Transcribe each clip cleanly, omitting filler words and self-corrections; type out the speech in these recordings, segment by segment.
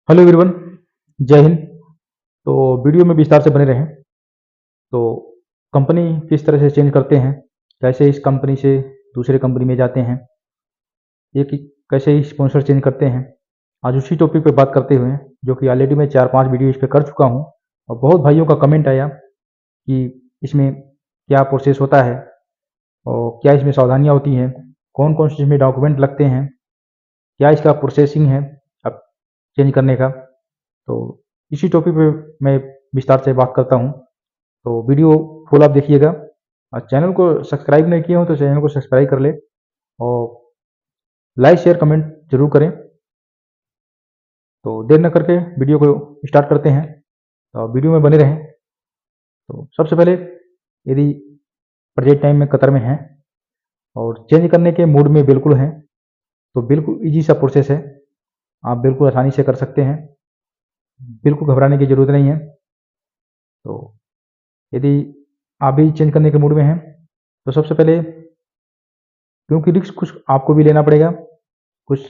Hello everyone, जय हिंद। तो video में विस्तार से बने रहें। तो कंपनी किस तरह से चेंज करते हैं, कैसे इस कंपनी से दूसरे कंपनी में जाते हैं, ये कि कैसे ही स्पॉन्सर चेंज करते हैं, आज उसी टॉपिक पे बात करते हुए, जो कि ऑलरेडी मैं 4-5 वीडियो इस पे कर चुका हूँ और बहुत भाइयों का कमेंट आया कि इसमें क्या प्रोसेस होता है और क्या इसमें सावधानियाँ होती हैं, कौन कौन से इसमें डॉक्यूमेंट लगते हैं, क्या इसका प्रोसेसिंग है अब चेंज करने का। तो इसी टॉपिक पे मैं विस्तार से बात करता हूँ। तो वीडियो फुल आप देखिएगा और चैनल को सब्सक्राइब नहीं किए हो तो चैनल को सब्सक्राइब कर ले और लाइक शेयर कमेंट जरूर करें। तो देर न करके वीडियो को स्टार्ट करते हैं, तो वीडियो में बने रहें। तो सबसे पहले यदि प्रेजेंट टाइम में कतर में हैं और चेंज करने के मूड में बिल्कुल हैं तो बिल्कुल ईजी सा प्रोसेस है, आप बिल्कुल आसानी से कर सकते हैं, बिल्कुल घबराने की ज़रूरत नहीं है। तो यदि आप भी चेंज करने के मूड में हैं तो सबसे पहले, क्योंकि रिस्क कुछ आपको भी लेना पड़ेगा, कुछ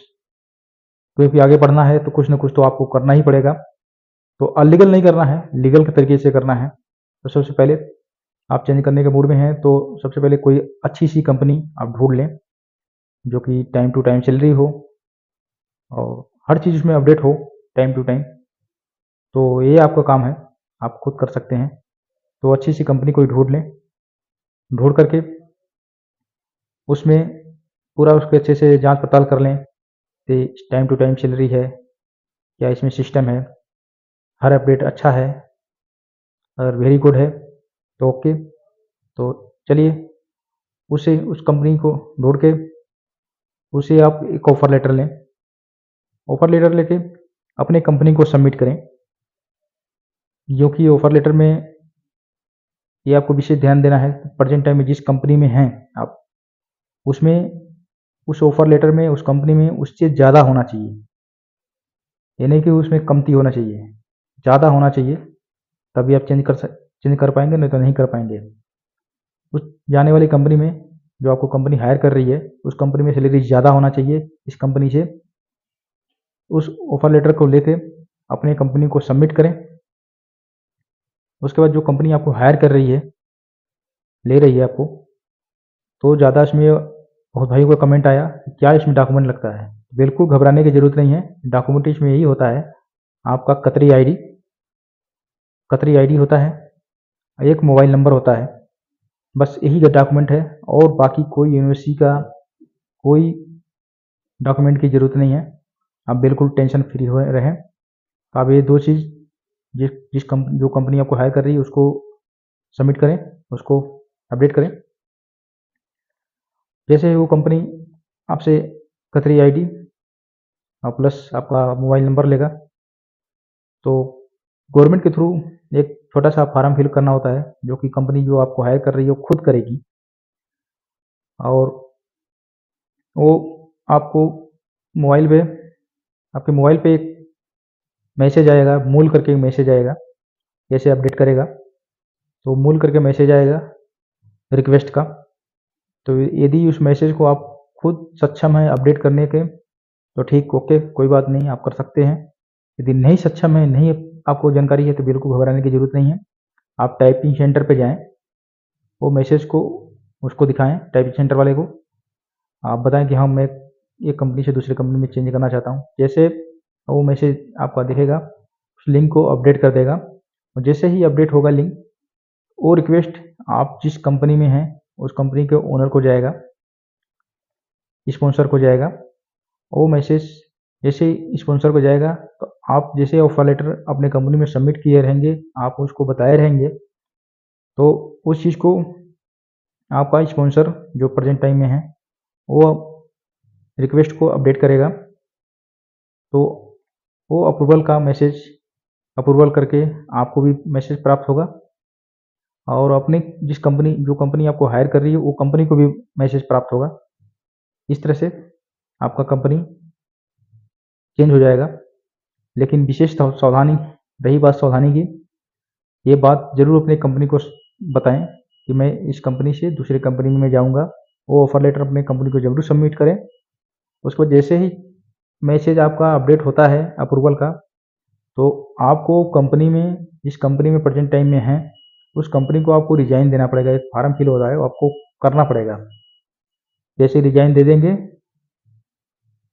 क्योंकि आगे बढ़ना है तो कुछ ना कुछ तो आपको करना ही पड़ेगा। तो अनलीगल नहीं करना है, लीगल के तरीके से करना है। तो सबसे पहले आप चेंज करने के मूड में हैं तो सबसे पहले कोई अच्छी सी कंपनी आप ढूंढ लें जो कि टाइम टू टाइम सैलरी हो और हर चीज़ उसमें अपडेट हो टाइम टू टाइम। तो ये आपका काम है, आप खुद कर सकते हैं। तो अच्छी सी कंपनी कोई ढूंढ लें, ढूंढ करके उसमें पूरा उसके अच्छे से जांच पड़ताल कर लें कि टाइम टू टाइम सैलरी है, क्या इसमें सिस्टम है, हर अपडेट अच्छा है और वेरी गुड है तो ओके। तो चलिए उस कंपनी को ढूंढ के उसे आप एक ऑफ़र लेटर लें, ऑफ़र लेटर लेके अपने कंपनी को सबमिट करें। जो कि ऑफ़र लेटर में ये आपको विशेष ध्यान देना है, प्रेजेंट टाइम में जिस कंपनी में हैं आप, उसमें उस ऑफ़र लेटर में उस कंपनी में उससे ज़्यादा होना चाहिए, ये नहीं कि उसमें कमती होना चाहिए, ज़्यादा होना चाहिए, तभी आप चेंज कर पाएंगे, नहीं तो नहीं कर पाएंगे। उस जाने वाली कंपनी में जो आपको कंपनी हायर कर रही है उस कंपनी में सैलरी ज़्यादा होना चाहिए इस कंपनी से। उस ऑफ़र लेटर को लेके अपने कंपनी को सबमिट करें। उसके बाद जो कंपनी आपको हायर कर रही है, ले रही है आपको, तो ज़्यादा इसमें बहुत भाइयों का कमेंट आया कि क्या इसमें डॉक्यूमेंट लगता है। बिल्कुल घबराने की ज़रूरत नहीं है, डॉक्यूमेंट इसमें यही होता है, आपका कतरी आईडी होता है, एक मोबाइल नंबर होता है, बस यही डॉक्यूमेंट है और बाकी कोई यूनिवर्सिटी का कोई डॉक्यूमेंट की ज़रूरत नहीं है। आप बिल्कुल टेंशन फ्री हो रहें। आप ये दो चीज़ जो कंपनी आपको हायर कर रही है उसको सबमिट करें, उसको अपडेट करें। जैसे वो कंपनी आपसे कतरी आईडी और प्लस आपका मोबाइल नंबर लेगा, तो गवर्नमेंट के थ्रू एक छोटा सा फॉर्म फिल करना होता है जो कि कंपनी जो आपको हायर कर रही है वो खुद करेगी और वो आपको मोबाइल पे आपके मोबाइल पे एक मैसेज आएगा, मूल करके एक मैसेज आएगा, जैसे अपडेट करेगा तो मूल करके मैसेज आएगा रिक्वेस्ट का। तो यदि उस मैसेज को आप खुद सक्षम है अपडेट करने के तो ठीक, ओके, कोई बात नहीं, आप कर सकते हैं। यदि नहीं सक्षम है, नहीं आपको जानकारी है तो बिल्कुल घबराने की ज़रूरत नहीं है। आप टाइपिंग सेंटर पे जाएँ, वो मैसेज को उसको दिखाएँ टाइपिंग सेंटर वाले को, आप बताएँ कि हाँ, मैं एक कंपनी से दूसरी कंपनी में चेंज करना चाहता हूँ। जैसे वो मैसेज आपका दिखेगा, उस लिंक को अपडेट कर देगा और जैसे ही अपडेट होगा लिंक, वो रिक्वेस्ट आप जिस कंपनी में हैं उस कंपनी के ओनर को जाएगा, स्पॉन्सर को जाएगा। वो मैसेज जैसे ही स्पॉन्सर को जाएगा तो आप जैसे ऑफर लेटर अपने कंपनी में सबमिट किए रहेंगे, आप उसको बताए रहेंगे, तो उस चीज़ को आपका स्पॉन्सर जो प्रेजेंट टाइम में है वो रिक्वेस्ट को अपडेट करेगा। तो वो अप्रूवल का मैसेज अप्रूवल करके आपको भी मैसेज प्राप्त होगा और अपनी जो कंपनी आपको हायर कर रही है वो कंपनी को भी मैसेज प्राप्त होगा। इस तरह से आपका कंपनी चेंज हो जाएगा। लेकिन विशेष सावधानी, रही बात सावधानी की, ये बात ज़रूर अपनी कंपनी को बताएं कि मैं इस कंपनी से दूसरी कंपनी में जाऊंगा। वो ऑफर लेटर अपने कंपनी को ज़रूर सबमिट करें। उसको जैसे ही मैसेज आपका अपडेट होता है अप्रूवल का, तो आपको कंपनी में, जिस कंपनी में प्रेजेंट टाइम में हैं, उस कंपनी को आपको रिजाइन देना पड़ेगा। एक फॉर्म फिल हो रहा है, वो आपको करना पड़ेगा। जैसे रिजाइन दे देंगे,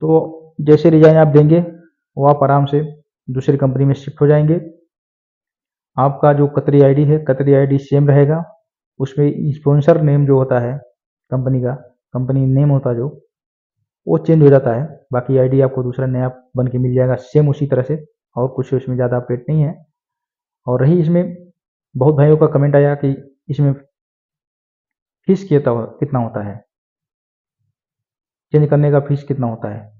तो जैसे रिजाइन आप देंगे वो आप आराम से दूसरी कंपनी में शिफ्ट हो जाएंगे। आपका जो कतरी आईडी है, कतरी आईडी सेम रहेगा। उसमें स्पॉन्सर नेम जो होता है कंपनी का, कंपनी नेम होता है जो, वो चेंज हो जाता है। बाकी आईडी आपको दूसरा नया बन के मिल जाएगा सेम उसी तरह से, और कुछ इसमें ज़्यादा अपडेट नहीं है। और रही इसमें, बहुत भाइयों का कमेंट आया कि इसमें फीस कितना होता है, चेंज करने का फीस कितना होता है।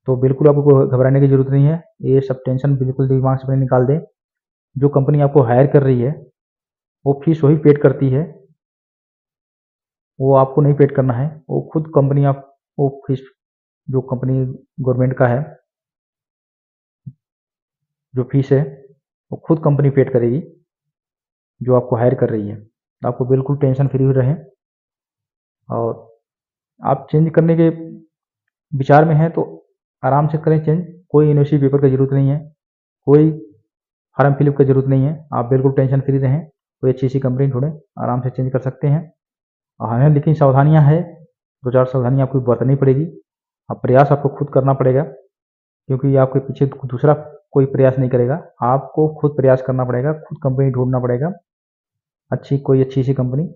तो बिल्कुल आपको घबराने की ज़रूरत नहीं है, ये सब टेंशन बिल्कुल दिमाग से निकाल दें। जो कंपनी आपको हायर कर रही है वो फीस वही पेड करती है, वो आपको नहीं पेड करना है। वो खुद कंपनी आप वो फीस, जो कंपनी गवर्नमेंट का है, जो फीस है वो खुद कंपनी पेड करेगी जो आपको हायर कर रही है। तो आपको बिल्कुल टेंशन फ्री रहें। और आप चेंज करने के विचार में हैं तो आराम से करें चेंज। कोई एनओसी पेपर की ज़रूरत नहीं है, कोई फॉर्म फिलअप की ज़रूरत नहीं है। आप बिल्कुल टेंशन फ्री रहें, कोई अच्छी सी कंपनी ढूंढें, आराम से चेंज कर सकते हैं। हाँ, लेकिन सावधानियाँ हैं, 2-4 सावधानियाँ आपको बरतनी पड़ेगी। अब प्रयास आपको खुद करना पड़ेगा, क्योंकि आपके पीछे दूसरा कोई प्रयास नहीं करेगा। आपको खुद प्रयास करना पड़ेगा, खुद कंपनी ढूंढना पड़ेगा, कोई अच्छी सी कंपनी,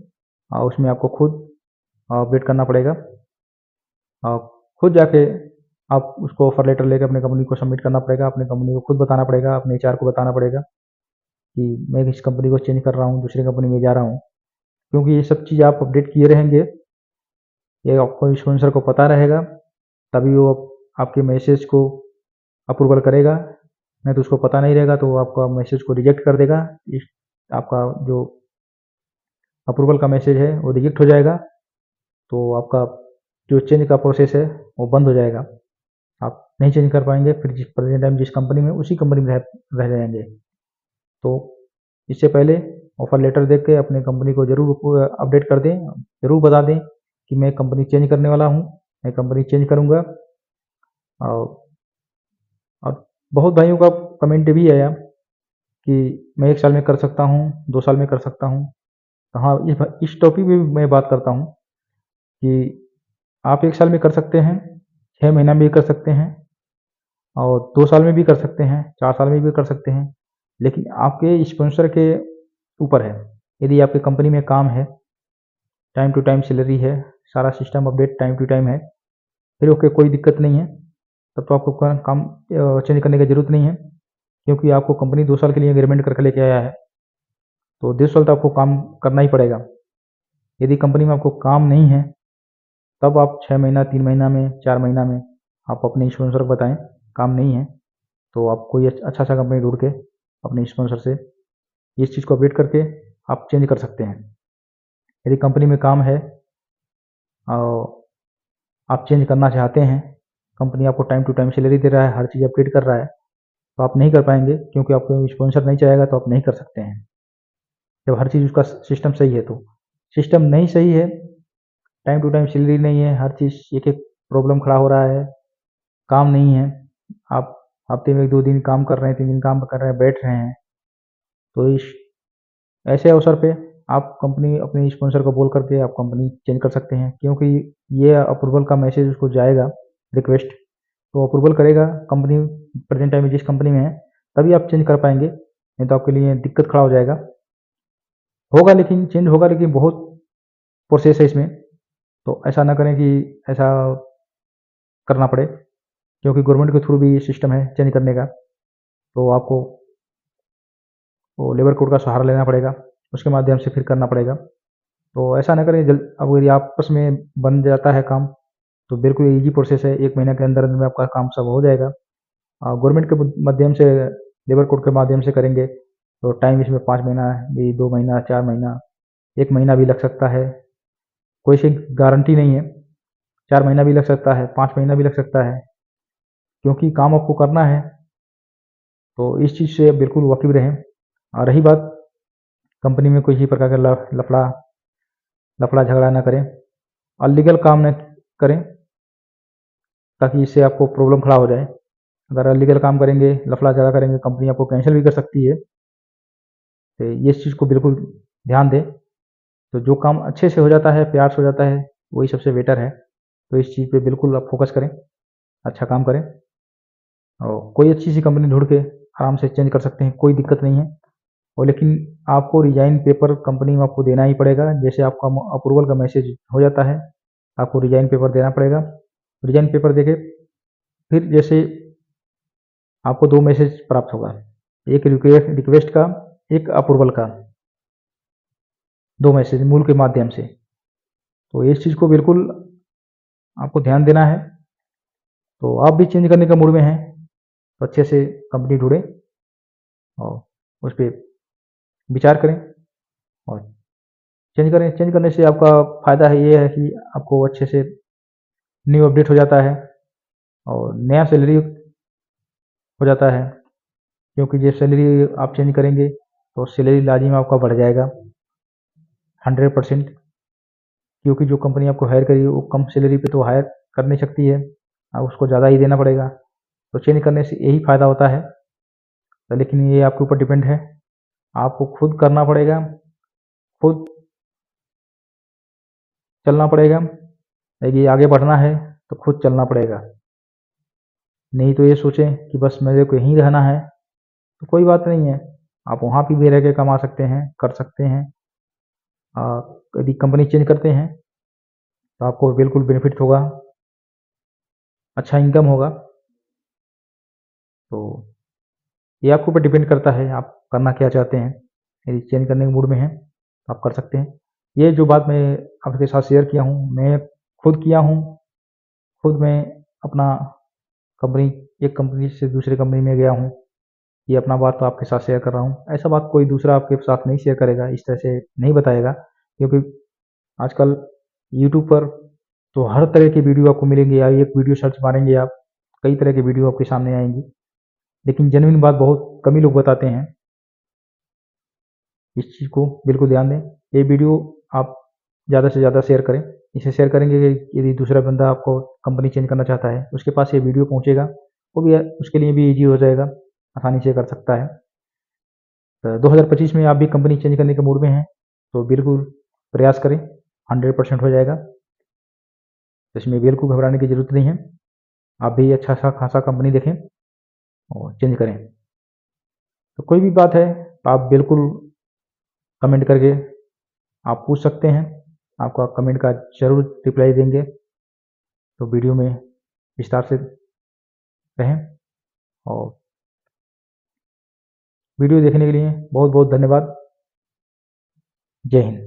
और उसमें आपको खुद अपडेट करना पड़ेगा। और खुद जाके आप उसको ऑफर लेटर लेकर अपने कंपनी को सबमिट करना पड़ेगा। अपने कंपनी को खुद बताना पड़ेगा, अपने एचआर को बताना पड़ेगा कि मैं इस कंपनी को चेंज कर रहा हूँ, दूसरी कंपनी में जा रहा हूँ। क्योंकि ये सब चीज़ आप अपडेट किए रहेंगे, ये आपको स्पॉन्सर को पता रहेगा, तभी वो आपके मैसेज को अप्रूवल करेगा। नहीं तो उसको पता नहीं रहेगा तो वो आपका मैसेज को रिजेक्ट कर देगा। आपका जो अप्रूवल का मैसेज है वो रिजेक्ट हो जाएगा, तो आपका जो चेंज का प्रोसेस है वो बंद हो जाएगा। आप नहीं चेंज कर पाएंगे, फिर जिस प्रेजेंट टाइम जिस कंपनी में, उसी कंपनी में रह जाएंगे। तो इससे पहले ऑफर लेटर देख के अपने कंपनी को जरूर अपडेट कर दें, जरूर बता दें कि मैं कंपनी चेंज करने वाला हूँ, मैं कंपनी चेंज करूँगा। और बहुत भाइयों का कमेंट भी आया कि मैं 1 साल में कर सकता हूँ, 2 साल में कर सकता हूँ। तो हाँ, इस टॉपिक में भी मैं बात करता हूँ कि आप 1 साल में कर सकते हैं, 6 महीना में भी कर सकते हैं, और 2 साल में भी कर सकते हैं, 4 साल में भी कर सकते हैं। लेकिन आपके स्पॉन्सर के ऊपर है। यदि आपकी कंपनी में काम है, टाइम टू टाइम सैलरी है, सारा system update time to time है, फिर ओके, कोई दिक्कत नहीं है। तब तो आपको काम चेंज करने की ज़रूरत नहीं है, क्योंकि आपको कंपनी 2 साल के लिए एग्रीमेंट करके लेके आया है, तो 2 साल तो आपको काम करना ही पड़ेगा। यदि कंपनी में आपको काम नहीं है, तब आप 6 महीना, 3 महीना में, 4 महीना में आप अपने स्पॉन्सर को बताएं काम नहीं है, तो आप कोई अच्छा सा कंपनी ढूंढ के अपने स्पॉन्सर से इस चीज़ को अपडेट करके आप चेंज कर सकते हैं। यदि कंपनी में काम है और आप चेंज करना चाहते हैं, कंपनी आपको टाइम टू टाइम सैलरी दे रहा है, हर चीज़ अपडेट कर रहा है, तो आप नहीं कर पाएंगे, क्योंकि आपको स्पॉन्सर नहीं चाहेगा तो आप नहीं कर सकते हैं। जब हर चीज़ उसका सिस्टम सही है, तो सिस्टम नहीं सही है, टाइम टू टाइम सैलरी नहीं है, हर चीज़ एक एक प्रॉब्लम खड़ा हो रहा है, काम नहीं है, आप हफ्ते में 1-2 दिन काम कर रहे हैं, 3 दिन काम कर रहे हैं, बैठ रहे हैं, तो इस ऐसे अवसर पे आप कंपनी अपने स्पॉन्सर को बोल करके आप कंपनी चेंज कर सकते हैं। क्योंकि ये अप्रूवल का मैसेज उसको जाएगा, रिक्वेस्ट, तो अप्रूवल करेगा कंपनी, प्रेजेंट टाइम में जिस कंपनी में है, तभी आप चेंज कर पाएंगे, नहीं तो आपके लिए दिक्कत खड़ा हो जाएगा। होगा, लेकिन चेंज होगा, लेकिन बहुत प्रोसेस है इसमें। तो ऐसा ना करें कि ऐसा करना पड़े, क्योंकि गवर्नमेंट के थ्रू भी ये सिस्टम है चेंज करने का, तो आपको वो लेबर कोड का सहारा लेना पड़ेगा, उसके माध्यम से फिर करना पड़ेगा। तो ऐसा ना करें, अब यदि आपस में बन जाता है काम, तो बिल्कुल ईजी प्रोसेस है, 1 महीने के अंदर में आपका काम सब हो जाएगा। गवर्नमेंट के माध्यम से, लेबर कोड के माध्यम से करेंगे तो टाइम इसमें 5 महीना भी, 2 महीना, 4 महीना, 1 महीना भी लग सकता है, कोई सी गारंटी नहीं है। 4 महीना भी लग सकता है, 5 महीना भी लग सकता है, क्योंकि काम आपको करना है। तो इस चीज़ से बिल्कुल वाकिफ़ रहें। और रही बात, कंपनी में किसी प्रकार का लफड़ा झगड़ा ना करें, अनलीगल काम न करें, ताकि इससे आपको प्रॉब्लम खड़ा हो जाए। अगर अलीगल काम करेंगे, लफड़ा ज़्यादा करेंगे, कंपनी आपको कैंसिल भी कर सकती है। तो ये इस चीज़ को बिल्कुल ध्यान दें। तो जो काम अच्छे से हो जाता है, प्यार से हो जाता है, वही सबसे बेटर है। तो इस चीज़ पे बिल्कुल आप फोकस करें, अच्छा काम करें और कोई अच्छी सी कंपनी ढूंढ के आराम से चेंज कर सकते हैं, कोई दिक्कत नहीं है। और लेकिन आपको रिजाइन पेपर कंपनी में आपको देना ही पड़ेगा। जैसे आपका अप्रूवल का मैसेज हो जाता है, आपको रिजाइन पेपर देना पड़ेगा। रिजाइन पेपर देके फिर जैसे आपको 2 मैसेज प्राप्त होगा, एक रिक्वेस्ट का, एक अप्रूवल का, 2 मैसेज मूल के माध्यम से। तो इस चीज़ को बिल्कुल आपको ध्यान देना है। तो आप भी चेंज करने का मूड में हैं, तो अच्छे से कंपनी ढूँढें और उस पे विचार करें और चेंज करें। चेंज करने से आपका फ़ायदा है ये है कि आपको अच्छे से न्यू अपडेट हो जाता है और नया सैलरी हो जाता है, क्योंकि जब सैलरी आप चेंज करेंगे तो सैलरी लाजिम आपका बढ़ जाएगा 100%, क्योंकि जो कंपनी आपको हायर करी वो कम सैलरी पे तो हायर कर नहीं सकती है, उसको ज़्यादा ही देना पड़ेगा। तो चेंज करने से यही फ़ायदा होता है। तो लेकिन ये आपके ऊपर डिपेंड है, आपको खुद करना पड़ेगा, खुद चलना पड़ेगा। यदि आगे बढ़ना है तो खुद चलना पड़ेगा। नहीं तो ये सोचें कि बस मेरे को यहीं रहना है, तो कोई बात नहीं है, आप वहाँ पे भी रह के कमा सकते हैं, कर सकते हैं। यदि कंपनी चेंज करते हैं तो आपको बिल्कुल बेनिफिट होगा, अच्छा इनकम होगा। तो ये आपके ऊपर डिपेंड करता है, आप करना क्या चाहते हैं। यदि चेंज करने के मूड में हैं तो आप कर सकते हैं। ये जो बात मैं आपके साथ शेयर किया हूँ, मैं खुद किया हूँ। खुद मैं अपना कंपनी एक कंपनी से दूसरी कंपनी में गया हूँ। ये अपना बात तो आपके साथ शेयर कर रहा हूँ। ऐसा बात कोई दूसरा आपके साथ नहीं शेयर करेगा, इस तरह से नहीं बताएगा, क्योंकि आजकल यूट्यूब पर तो हर तरह की वीडियो आपको मिलेंगी। या एक वीडियो सर्च मारेंगे आप, कई तरह की वीडियो आपके सामने आएंगी, लेकिन जेन्युइन बात बहुत कम ही लोग बताते हैं। इस चीज़ को बिल्कुल ध्यान दें। ये वीडियो आप ज़्यादा से ज़्यादा शेयर करें। इसे शेयर करेंगे कि यदि दूसरा बंदा आपको कंपनी चेंज करना चाहता है, उसके पास ये वीडियो पहुँचेगा, वो भी उसके लिए भी ईजी हो जाएगा, आसानी से कर सकता है। तो 2025 में आप भी कंपनी चेंज करने के मूड में हैं तो बिल्कुल प्रयास करें, 100% हो जाएगा। इसमें बिल्कुल घबराने की ज़रूरत नहीं है। आप भी अच्छा सा खासा कंपनी देखें और चेंज करें। तो कोई भी बात है तो आप बिल्कुल कमेंट करके आप पूछ सकते हैं, आपका कमेंट का ज़रूर रिप्लाई देंगे। तो वीडियो में विस्तार से रहें और वीडियो देखने के लिए बहुत बहुत धन्यवाद। जय हिंद।